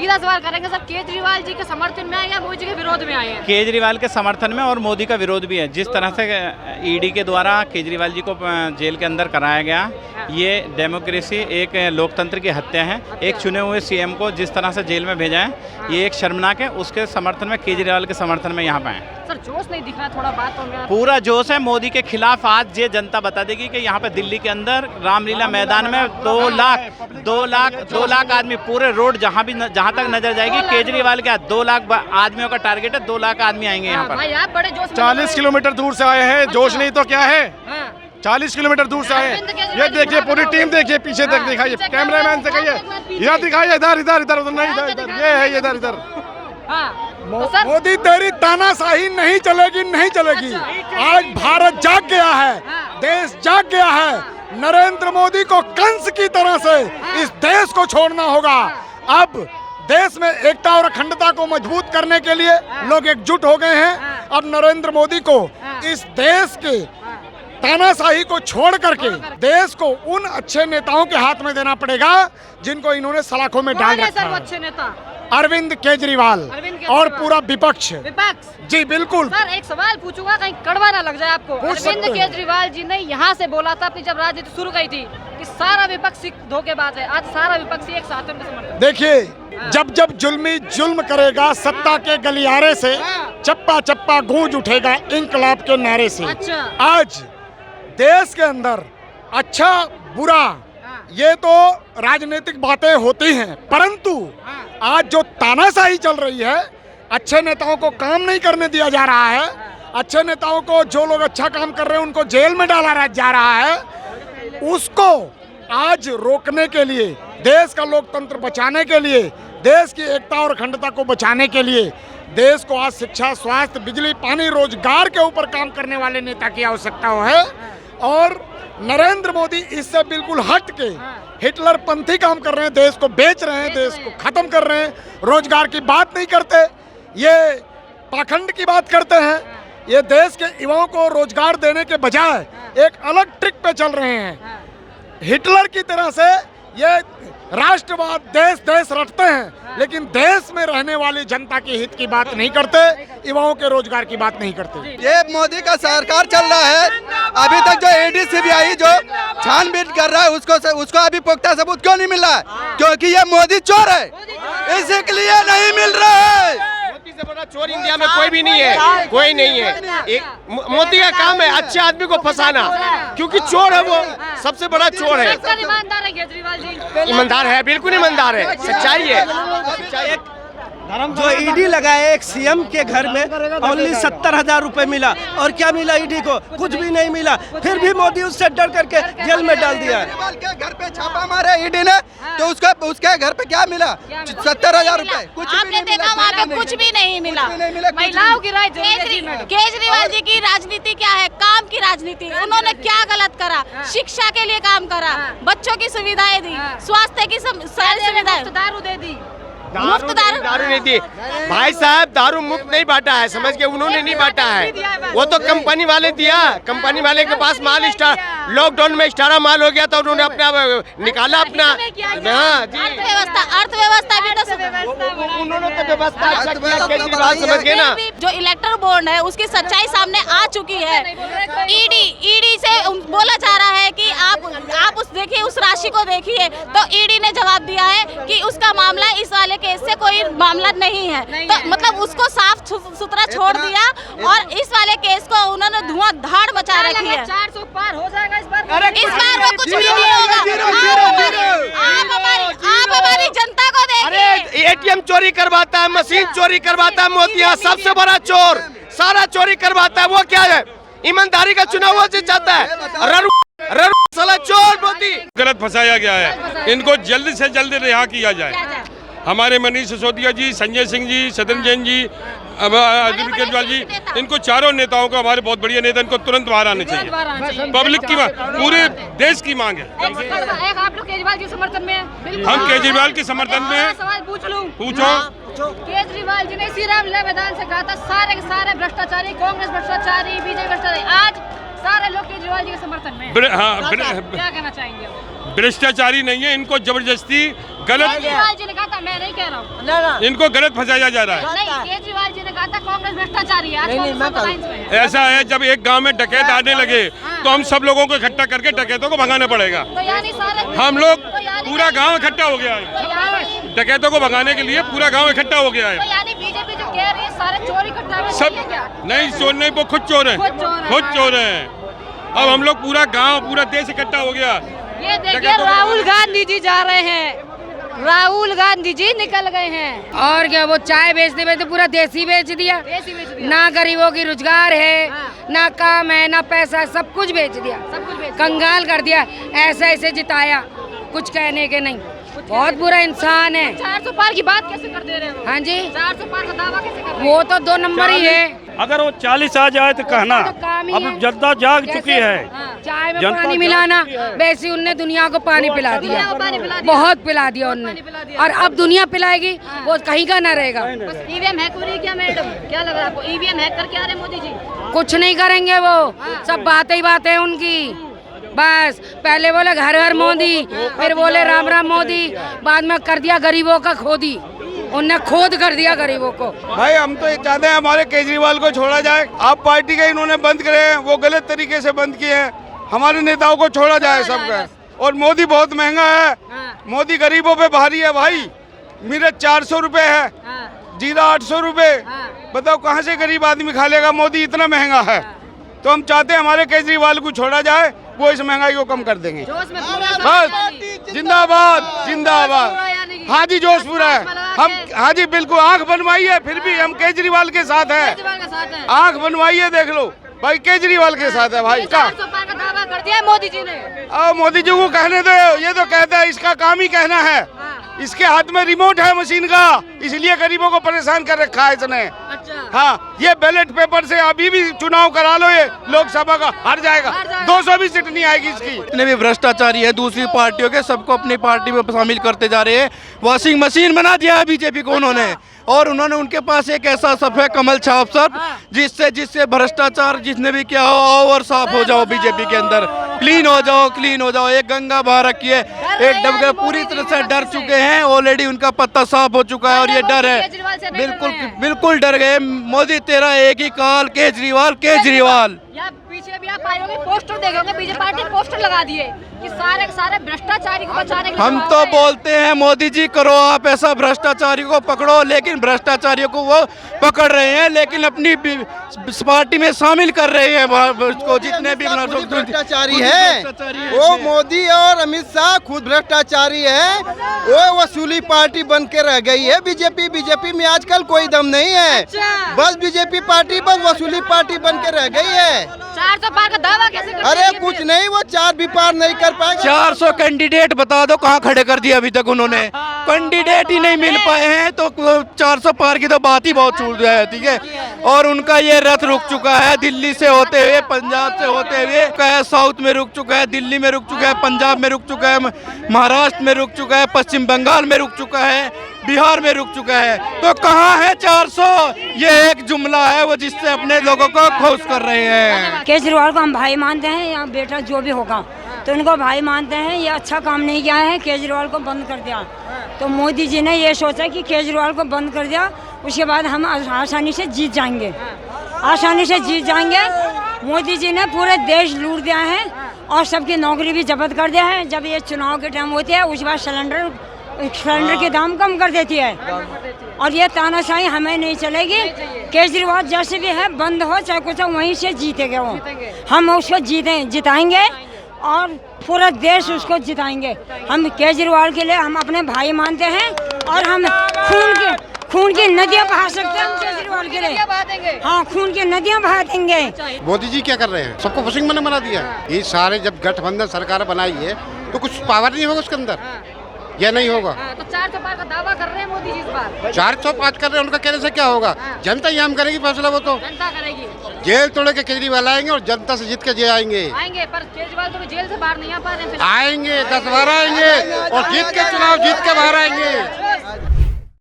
सीधा सवाल करेंगे सर, केजरीवाल जी के समर्थन में आए या मोदी जी के विरोध में आए हैं? केजरीवाल के समर्थन में और मोदी का विरोध भी है। जिस तरह से ईडी के द्वारा केजरीवाल जी को जेल के अंदर कराया गया, ये डेमोक्रेसी, एक लोकतंत्र की हत्या है। एक चुने हुए सीएम को जिस तरह से जेल में भेजा है, ये एक शर्मनाक है। उसके समर्थन में, केजरीवाल के समर्थन में यहाँ पे हैं। सर जोश नहीं दिख रहा, थोड़ा बात हो। पूरा जोश है मोदी के खिलाफ। आज ये जनता बता देगी कि यहाँ पे दिल्ली के अंदर रामलीला मैदान में 2 लाख आदमी, पूरे रोड जहाँ तक नजर जाएगी केजरीवाल के 2 लाख आदमियों का टारगेट है। 2 लाख आदमी आएंगे यहाँ पर। भाई आप बड़े जोश में 40 किलोमीटर दूर से आए हैं। जोश नहीं तो क्या है, 40 किलोमीटर दूर से आए हैं। ये देखिए पूरी टीम, देखिए पीछे तक दिखाइए, कैमरामैन से कहिए इधर दिखाइए, इधर इधर इधर उधर नहीं, इधर ये है, इधर इधर। मोदी तेरी तानाशाही नहीं चलेगी, नहीं चलेगी। आज भारत जाग गया है, देश जाग गया है। नरेंद्र मोदी को कंस की तरह से इस देश को छोड़ना होगा। अब देश में एकता और अखंडता को मजबूत करने के लिए लोग एकजुट हो गए हैं। अब नरेंद्र मोदी को इस देश के तानाशाही को छोड़ करके देश को उन अच्छे नेताओं के हाथ में देना पड़ेगा जिनको इन्होंने सलाखों में डाल रखा है। अच्छे नेता अरविंद केजरीवाल और पूरा विपक्ष। जी बिल्कुल। सर एक सवाल पूछूंगा, कहीं कड़वा ना लग जाए आपको। अरविंद केजरीवाल जी ने यहाँ से बोला था अपनी जब राजनीति शुरू की थी कि सारा विपक्ष धोखेबाज है। आज सारा विपक्ष एक साथ में समर्थन। देखिए, जब जब जुल्मी जुल्म करेगा सत्ता के गलियारे से, चप्पा चप्पा गूंज उठेगा इंकलाब के नारे से। आज देश के अंदर अच्छा बुरा ये तो राजनीतिक बातें होती हैं, परंतु आज जो तानाशाही चल रही है, अच्छे नेताओं को काम नहीं करने दिया जा रहा है। अच्छे नेताओं को, जो लोग अच्छा काम कर रहे हैं उनको जेल में डाला जा रहा है। उसको आज रोकने के लिए, देश का लोकतंत्र बचाने के लिए, देश की एकता और अखंडता को बचाने के लिए देश को आज शिक्षा, स्वास्थ्य, बिजली, पानी, रोजगार के ऊपर काम करने वाले नेता की आवश्यकता है। और नरेंद्र मोदी इससे बिल्कुल हट के हिटलर पंथी काम कर रहे हैं, देश को बेच रहे हैं, देश को खत्म कर रहे हैं, रोजगार की बात नहीं करते, ये पाखंड की बात करते हैं। ये देश के युवाओं को रोजगार देने के बजाय एक अलग ट्रिक पे चल रहे हैं। हिटलर की तरह से ये राष्ट्रवाद, देश देश रटते हैं, लेकिन देश में रहने वाली जनता के हित की बात नहीं करते, युवाओं के रोजगार की बात नहीं करते। ये मोदी का सरकार चल रहा है। अभी तक जो ईडी सीबीआई जो छानबीन कर रहा है उसको अभी पुख्ता सबूत क्यों नहीं मिल रहा है? क्योंकि ये मोदी चोर है, इसलिए नहीं मिल रहा है। से बड़ा चोर इंडिया में कोई भी नहीं है, कोई नहीं है। एक मोदी का काम है अच्छे आदमी को फंसाना, क्योंकि चोर है, वो सबसे बड़ा चोर है। ईमानदार है केजरीवाल जी, ईमानदार है, बिल्कुल ईमानदार है, सच्चाई है। जो ईडी लगाए एक सीएम के घर में ओनली 70,000 रुपए मिला, और क्या मिला ईडी को? कुछ भी नहीं मिला। फिर भी मोदी उससे डर करके जेल में डाल दिया है। केजरीवाल के घर पे छापा मारे ईडी ने, तो उसके घर पे क्या मिला? 70,000 रुपए। आपने देखा वहाँ पे कुछ भी नहीं मिला। महिलाओं की राय। केजरीवाल जी की राजनीति क्या है? काम की राजनीति। उन्होंने क्या गलत करा? शिक्षा के लिए काम करा, बच्चों की सुविधाएं दी, स्वास्थ्य की सारी सुविधाएं, दारू दे दी, मुफ्त दारू नहीं दी। भाई साहब दारू मुफ्त नहीं बांटा है, समझ के उन्होंने नहीं बांटा है, वो तो कंपनी वाले दिया। कंपनी वाले के पास माल लॉकडाउन में स्टारा माल हो गया था, उन्होंने अपना निकाला अपना। हाँ जी, अर्थव्यवस्था भी तो उन्होंने तो व्यवस्था अच्छा किया, केजरीवाल समझ गए ना। जो इलेक्टोरल बॉन्ड है उसकी सच्चाई सामने आ चुकी है। ईडी से बोला जा रहा है कि आप उस देखिए, उस राशि को देखिए, तो ईडी ने जवाब दिया है कि उसका मामला इस वाले केस से कोई मामला नहीं है। तो मतलब उसको साफ सुथरा छोड़ दिया, और इस वाले केस को उन्होंने धुआंधार मचा रखी है। 400 पार हो जाएगा इस बार। इस बार वो कुछ भी नहीं होगा। आप हमारी जनता को देखिए। एटीएम चोरी करवाता है, मशीन चोरी करवाता है मोदी, यहाँ सबसे बड़ा चोर, सारा चोरी करवाता है। वो क्या है? ईमानदारी का चुनाव वो चाहता है। साला चोर मोदी गलत फंसाया गया है, इनको जल्द से जल्द रिहा किया जाए। हमारे मनीष सिसोदिया जी, संजय सिंह जी, सदन जैन जी, अरविंद केजरीवाल जी, इनको चारों नेताओं को, हमारे बहुत बढ़िया नेता, इनको तुरंत बाहर आने चाहिए। पब्लिक की मांग, पूरे देश की मांग है। आप लोग केजरीवाल के समर्थन में हैं? हम केजरीवाल के समर्थन में हैं। सवाल पूछ लूं? पूछो। केजरीवाल जी ने इसी रामलीला मैदान से कहा था सारे के सारे भ्रष्टाचारी, कांग्रेस भ्रष्टाचारी, बीजेपी भ्रष्टाचारी। आज सारे लोग केजरीवाल जी के समर्थन में हैं। हाँ, क्या कहना चाहेंगे? भ्रष्टाचारी नहीं है, इनको जबरदस्ती गलत। केजरीवाल जी ने कहा था, मैं नहीं कह रहा हूँ। इनको गलत फंसाया जा रहा है। नहीं, केजरीवाल जी ने कहा था कांग्रेस भ्रष्टाचारी है। आज कांग्रेस अलायंस में है। ऐसा है, जब एक गांव में डकैत आने लगे तो हम सब लोगों को इकट्ठा करके डकैतों को भगाना पड़ेगा। तो यानी सारे हम लोग तो यानी पूरा गांव इकट्ठा हो गया है, तो यानी डकैतों को भगाने के लिए पूरा गांव इकट्ठा हो गया तो है। यानी बीजेपी जो कह रही है सारे चोर इकट्ठा हुए, सब सही है क्या? नहीं, चोर नहीं, वो खुद चोर है, खुद चोर है। अब हम लोग पूरा गांव पूरा देश इकट्ठा हो गया। ये देखिए राहुल गांधी जी जा रहे हैं, राहुल गांधी जी निकल गए हैं। और क्या, वो चाय बेचते बेचते पूरा देसी बेच दिया। देसी बेच दिया। ना गरीबों की रोजगार है, हाँ। ना काम है, ना पैसा है, सब कुछ बेच दिया, सब कुछ बेच दिया। कंगाल कर दिया। ऐसे ऐसे जिताया, कुछ कहने के नहीं, बहुत बुरा इंसान है। 400 पार की बात कैसे कर दे रहे हो? हाँ जी, 400 पार का दावा कैसे कर रहे हो? वो तो 2 नंबर ही है। अगर वो 40 आ जाए तो कहना, तो काम ही अब है। जनता जाग कैसे? चुकी है। हाँ। चाय में जनता पानी जाग मिलाना, चुकी है। वैसे उनने दुनिया को पानी पिला दुनिया दिया, को पानी पिला दिया। बहुत पिला दिया बहुत उनने। पानी पिला दिया। और अब दुनिया पिलाएगी, वो कहीं का ना रहेगा। बस ईवीएम हैक हो रही है क्या मैडम? क्या लग रहा है आपको? ईवीएम हैक करके आ रहे मोदी जी? कुछ नहीं करेंगे वो, सब बातें ही बातें हैं उनकी। बस पहले बोले घर घर मोदी, फिर बोले राम राम मोदी, बाद में कर दिया गरीबों का खोदी, उनने खोद कर दिया गरीबों को। भाई हम तो ये चाहते हैं हमारे केजरीवाल को छोड़ा जाए। आप पार्टी के इन्होंने बंद करे हैं, वो गलत तरीके से बंद किए हैं। हमारे नेताओं को छोड़ा जाए सबका। और मोदी बहुत महंगा है, मोदी गरीबों पे भारी है भाई। मिर्च 400 रुपए है, जीरा 800 रुपए, बताओ कहाँ से गरीब आदमी खा लेगा? मोदी इतना महंगा है। तो हम चाहते हैं हमारे केजरीवाल को छोड़ा जाए, वो इस महंगाई को कम कर देंगे। जोश में पूरा बस जिंदाबाद जिंदाबाद। हाँ जी, जोश पूरा है। हम हाँ जी बिल्कुल, आंख बनवाइए, फिर भी हम केजरीवाल के साथ हैं। केजरीवाल के साथ हैं। आंख बनवाइए, देख लो भाई, केजरीवाल के साथ है भाई। 400 पार का दावा कर दिया है मोदी जी ने। अब मोदी जी को कहने दो, ये तो कहता है, इसका काम ही कहना है। इसके हाथ में रिमोट है मशीन का, इसलिए गरीबों को परेशान कर रखा है इसने। अच्छा। हाँ, ये बैलेट पेपर से अभी भी चुनाव करा लो, ये लोकसभा का हार जाएगा। 200 भी सीट नहीं आएगी इसकी। जितने भी भ्रष्टाचारी है दूसरी पार्टियों के, सबको अपनी पार्टी में शामिल करते जा रहे हैं। वॉशिंग मशीन बना दिया है बीजेपी को उन्होंने, और उन्होंने उनके पास एक ऐसा सफेद कमल छाप सब, जिससे भ्रष्टाचार जिसने भी किया हो और साफ हो जाओ बीजेपी के अंदर, क्लीन हो जाओ, क्लीन हो जाओ। एक गंगा बहा रखी है, एक डब पूरी तरह से डर चुके हैं ऑलरेडी, उनका पत्ता साफ हो चुका है और ये डर है, बिल्कुल बिल्कुल डर गए। मोदी तेरा एक ही काल, केजरीवाल केजरीवाल। यहाँ पीछे भी आप आए होंगे, पोस्टर देखे होंगे, बीजेपी पार्टी ने पोस्टर लगा दिए कि सारे के सारे भ्रष्टाचारी को बचाने के लिए हम तो बोलते हैं मोदी जी करो आप ऐसा, भ्रष्टाचारी को पकड़ो, लेकिन भ्रष्टाचारियों को वो पकड़ रहे हैं, लेकिन अपनी पार्टी में शामिल कर रहे हैं उसको। जितने भी भ्रष्टाचारी है वो मोदी और अमित शाह खुद भ्रष्टाचारी है। वो वसूली पार्टी बन के रह गई है बीजेपी। बीजेपी में आजकल कोई दम नहीं है, बस बीजेपी पार्टी बस वसूली पार्टी बन के रह गई है। 400 पार का दावा कैसे कर अरे कुछ नहीं, वो 4 भी पार नहीं कर पाएगा। 400 कैंडिडेट बता दो कहाँ खड़े कर दिए अभी तक उन्होंने, कैंडिडेट ही नहीं मिल पाए हैं, तो 400 पार की तो बात ही बहुत छूट है। ठीक है, और उनका ये रथ रुक चुका है, दिल्ली से होते हुए, पंजाब से होते हुए, साउथ में रुक चुका है, दिल्ली में रुक चुका है, पंजाब में रुक चुका है, महाराष्ट्र में रुक चुका है, पश्चिम बंगाल में रुक चुका है, बिहार में रुक चुका है। तो कहाँ है 400? ये एक जुमला है वो, जिससे अपने लोगों को खुश कर रहे हैं। केजरीवाल को हम भाई मानते हैं, या बेटा जो भी होगा तो उनको भाई मानते हैं। ये अच्छा काम नहीं किया है, केजरीवाल को बंद कर दिया। तो मोदी जी ने ये सोचा कि केजरीवाल को बंद कर दिया, उसके बाद हम आसानी से जीत जाएंगे, आसानी से जीत जाएंगे। मोदी जी ने पूरे देश लूट दिया है और सबकी नौकरी भी जब्त कर दिया है। जब ये चुनाव के टाइम होते हैं, उसके बाद सिलेंडर के दाम कम कर देती है। और ये तानाशाही हमें नहीं चलेगी। केजरीवाल जैसे भी है बंद हो चाहे कुछ हो, वहीं से जीतेंगे वो। हम उसको जिताएंगे और पूरा देश उसको जिताएंगे। हम केजरीवाल के लिए हम अपने भाई मानते हैं और हम खून की नदियाँ बहा सकते हैं हम केजरीवाल के लिए। हाँ, खून की नदियाँ बहा देंगे। मोदी जी क्या कर रहे हैं? सबको वॉशिंग मशीन बना दिया। ये सारे जब गठबंधन सरकार बनाई है तो कुछ पावर नहीं होगा उसके अंदर, यह नहीं होगा। तो 400 पार का दावा कर रहे हैं मोदी जी इस बार। 405 कर रहे हैं, उनका कहने से क्या होगा? जनता ही हम करेगी फैसला, वो तो जनता करेगी। जेल तोड़े के केजरीवाल आएंगे और जनता से जीत के जे आएंगे। पर केजरीवाल तो जेल से बाहर नहीं आ पा रहे हैं। आएंगे 10 बार आएंगे और जीत के चुनाव जीत के बाहर आएंगे।